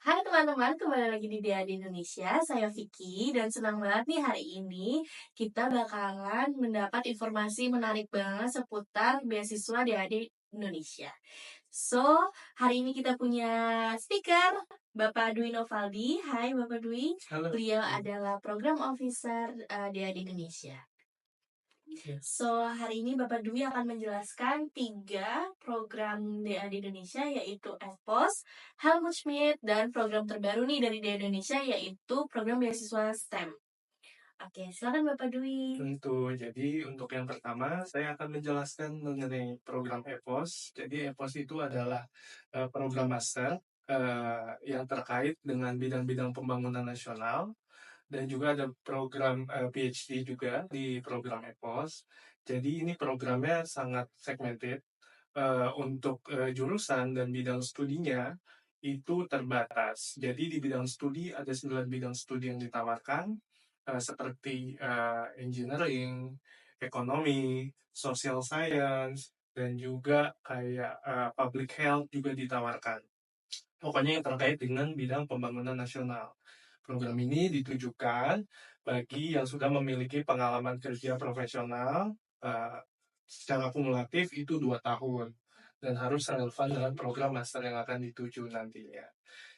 Hai teman-teman, kembali lagi di DAD Indonesia. Saya Vicky dan senang banget nih hari ini kita bakalan mendapat informasi menarik banget seputar beasiswa DAD Indonesia. So, hari ini kita punya speaker, Bapak Dwi Novaldi. Hai Bapak Dwi, Halo. beliau adalah Program Officer DAD Indonesia. Iya. So, hari ini Bapak Dwi akan menjelaskan 3 program DA di Indonesia, yaitu FPOS, Helmut Schmidt, dan program terbaru nih dari DA Indonesia, yaitu program beasiswa STEM. Oke, silakan Bapak Dwi. Tentu. Jadi untuk yang pertama, saya akan menjelaskan mengenai program EPOS. Jadi EPOS itu adalah program master yang terkait dengan bidang-bidang pembangunan nasional dan juga ada program PhD juga di program EPOS. Jadi ini programnya sangat segmented untuk jurusan dan bidang studinya itu terbatas. Jadi di bidang studi ada 9 bidang studi yang ditawarkan seperti engineering, ekonomi, social science, dan juga kayak public health juga ditawarkan. Pokoknya yang terkait dengan bidang pembangunan nasional. Program ini ditujukan bagi yang sudah memiliki pengalaman kerja profesional secara kumulatif itu 2 tahun dan harus relevan dengan program master yang akan dituju nantinya.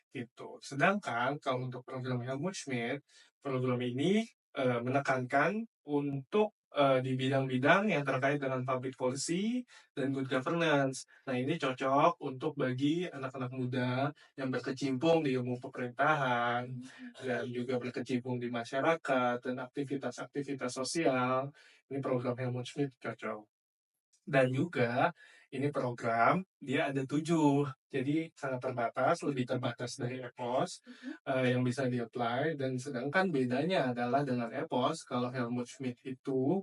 Gitu. Sedangkan kalau untuk program Helmut Schmidt, program ini menekankan untuk di bidang-bidang yang terkait dengan public policy dan good governance. Nah, ini cocok untuk bagi anak-anak muda yang berkecimpung di ilmu pemerintahan dan juga berkecimpung di masyarakat dan aktivitas-aktivitas sosial. Ini program Helmut Schmidt cocok. Dan juga ini program dia ada 7, jadi sangat terbatas, lebih terbatas dari EPOS yang bisa di-apply. Dan sedangkan bedanya adalah dengan EPOS, kalau Helmut Schmidt itu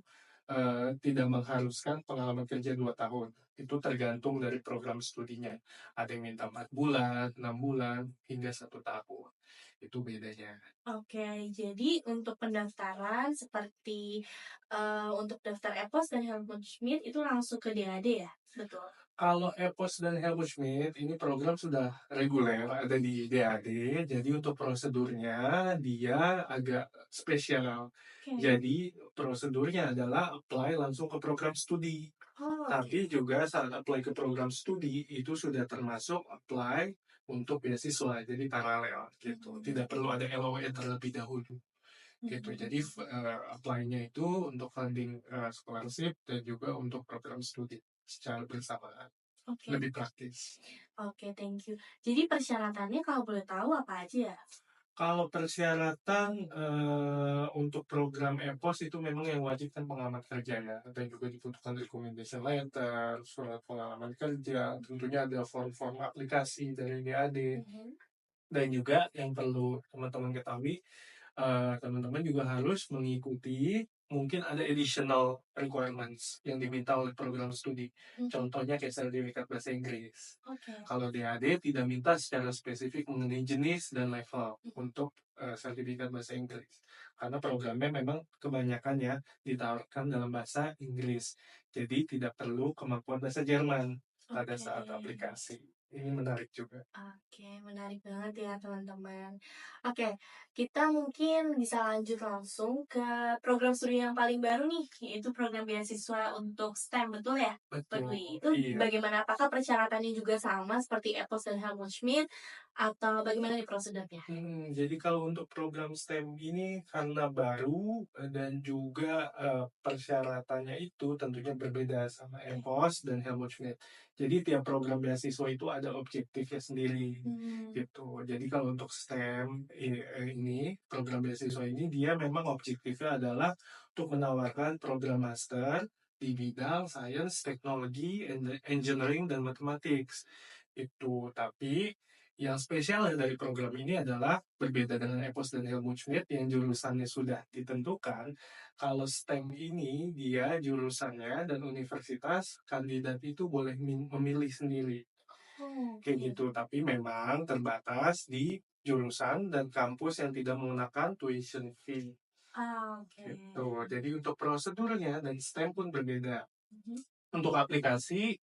tidak mengharuskan pengalaman kerja 2 tahun. Itu tergantung dari program studinya. Ada yang minta 4 bulan, 6 bulan, hingga 1 tahun. Itu bedanya. Oke, jadi untuk pendaftaran seperti untuk daftar EPOS dan Helmut Schmidt itu langsung ke DAD ya? Betul. Kalau EPOS dan Helmut Schmidt, ini program sudah reguler, ada di DAD, jadi untuk prosedurnya dia agak spesial. Oke. Jadi prosedurnya adalah apply langsung ke program studi. Oh, oke. Tapi juga saat apply ke program studi, itu sudah termasuk apply untuk beasiswa, jadi paralel gitu. Tidak perlu ada LOE terlebih dahulu gitu. Jadi apply-nya itu untuk funding scholarship dan juga untuk program studi secara bersamaan. Oke. Lebih praktis. Oke, thank you. Jadi persyaratannya kalau boleh tahu apa aja ya? Kalau persyaratan untuk program EPOS itu memang yang wajib kan pengalaman kerja ya, dan juga dibutuhkan recommendation letter, surat pengalaman kerja, tentunya ada form-form aplikasi dari DAD, Mhm. dan juga yang perlu teman-teman ketahui, teman-teman juga harus mengikuti mungkin ada additional requirements yang diminta oleh program studi. Mhm. Contohnya kayak sertifikat bahasa Inggris. Oke. Kalau DAD tidak minta secara spesifik mengenai jenis dan level untuk sertifikat bahasa Inggris. Karena programnya memang kebanyakan ya ditawarkan dalam bahasa Inggris. Jadi tidak perlu kemampuan bahasa Jerman pada Oke. saat aplikasi. Ini menarik juga. Oke, menarik banget ya teman-teman. Oke, kita mungkin bisa lanjut langsung ke program studi yang paling baru nih, yaitu program beasiswa untuk STEM, betul ya? Betul, Betul. Itu iya. bagaimana? Apakah persyaratannya juga sama seperti EPOS dan Helmut Schmidt atau bagaimana nih prosedurnya? Jadi kalau untuk program STEM ini karena baru dan juga persyaratannya itu tentunya berbeda sama Oke. EPOS dan Helmut Schmidt. Jadi tiap program beasiswa itu ada objektifnya sendiri Hmm. gitu. Jadi kalau untuk STEM ini program beasiswa ini dia memang objektifnya adalah untuk menawarkan program master di bidang sains, teknologi, engineering, dan mathematics itu. Tapi yang spesial dari program ini adalah berbeda dengan EPOS dan Helmut Schmidt yang jurusannya sudah ditentukan. Kalau STEM ini dia jurusannya dan universitas kandidat itu boleh memilih sendiri Oh, kayak oke. gitu. Tapi memang terbatas di jurusan dan kampus yang tidak menggunakan tuition fee Ah, oke. gitu. Jadi untuk prosedurnya dan STEM pun berbeda. Mhm. Untuk aplikasi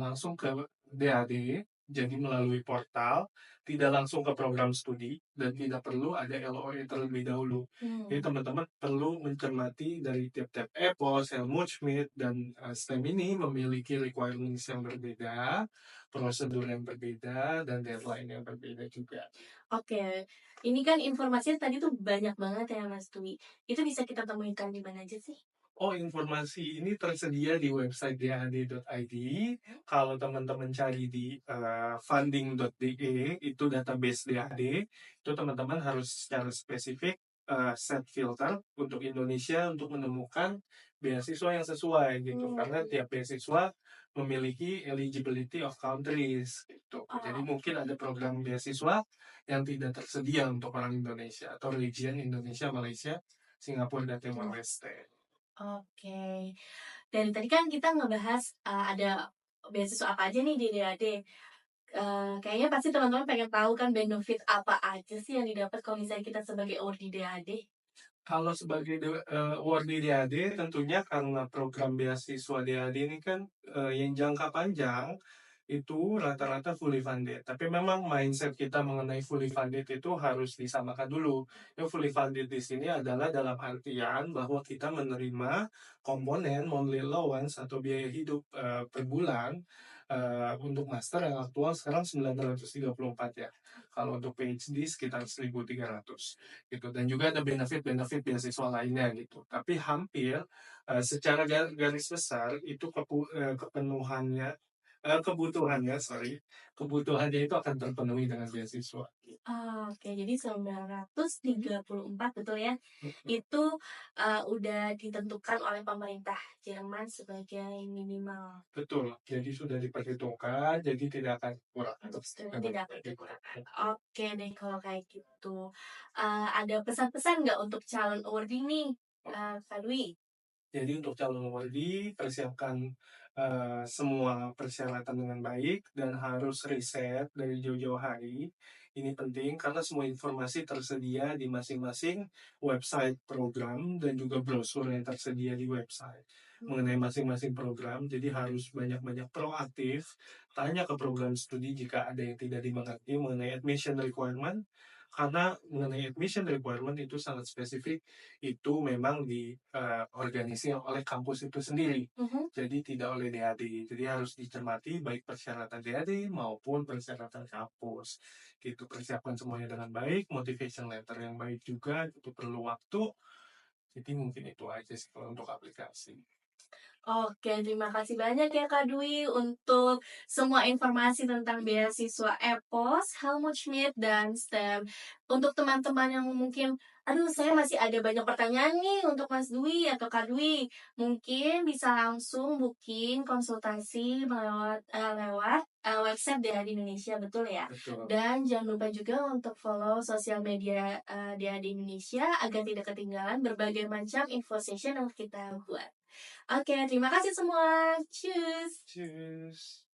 langsung ke DAD Jadi melalui portal, tidak langsung ke program studi, dan tidak perlu ada LOE terlebih dahulu. Jadi Hmm. teman-teman perlu mencermati dari tiap-tiap EPOS, Helmut-Schmidt, dan STEM ini memiliki requirements yang berbeda, prosedur yang berbeda, dan deadline yang berbeda juga. Oke, ini kan informasinya tadi tuh banyak banget ya Mas Dwi. Itu bisa kita temukan di mana aja sih? Oh, informasi ini tersedia di website dad.id. Kalau teman-teman cari di funding.de, itu database DAD, itu teman-teman harus secara spesifik set filter untuk Indonesia untuk menemukan beasiswa yang sesuai gitu. Karena Iya. tiap beasiswa memiliki eligibility of countries gitu. Jadi Oh, mungkin ada program beasiswa yang tidak tersedia untuk orang Indonesia atau region Indonesia, Malaysia, Singapura, dan Timor oke. Leste. Oke. Dari tadi kan kita ngebahas, ada beasiswa apa aja nih di DAD. Kayaknya pasti teman-teman pengen tahu kan benefit apa aja sih yang didapat kalau misalnya kita sebagai award di DAD? Kalau sebagai award di DAD, tentunya karena program beasiswa DAD ini kan yang jangka panjang, itu rata-rata fully funded. Tapi memang mindset kita mengenai fully funded itu harus disamakan dulu. Yang fully funded di sini adalah dalam artian bahwa kita menerima komponen monthly allowance atau biaya hidup per bulan untuk master yang aktual sekarang 934 ya. Kalau untuk PhD sekitar 1.300 gitu. Dan juga ada benefit-benefit beasiswa lainnya gitu. Tapi hampir secara garis besar itu kepenuhannya kebutuhannya itu akan terpenuhi dengan beasiswa. Oke, jadi 934 betul ya? Mm, Itu, udah ditentukan oleh pemerintah Jerman sebagai minimal. Betul, jadi sudah diperhitungkan, jadi tidak akan kurang. Untuk student Memang tidak akan kayak gitu. kekurangan. Oke deh kalau kayak gitu. Ada pesan-pesan nggak untuk calon awardee nih, Kak Dwi? Jadi untuk calon awardee, persiapkan semua persyaratan dengan baik dan harus riset dari jauh-jauh hari. Ini penting karena semua informasi tersedia di masing-masing website program dan juga brosur yang tersedia di website mengenai masing-masing program. Jadi harus banyak-banyak proaktif, tanya ke program studi jika ada yang tidak dimengerti mengenai admission requirement. Karena mengenai admission requirement itu sangat spesifik, itu memang diorganisir oleh kampus itu sendiri. Mhm. Jadi tidak oleh DAD. Jadi harus dicermati baik persyaratan DAD maupun persyaratan kampus. Gitu, persiapkan semuanya dengan baik, motivation letter yang baik juga, itu perlu waktu. Jadi mungkin itu aja sih kalau untuk aplikasi. Oke, terima kasih banyak ya Kak Dwi untuk semua informasi tentang beasiswa EPOS, Helmut Schmidt, dan STEM. Untuk teman-teman yang mungkin, aduh saya masih ada banyak pertanyaan nih untuk Mas Dwi atau Kak Dwi, mungkin bisa langsung booking konsultasi lewat website DAD Indonesia, betul ya? Betul. Dan jangan lupa juga untuk follow sosial media DAD Indonesia agar tidak ketinggalan berbagai macam info session yang kita buat. Oke, terima kasih semua. Cheers. Cheers.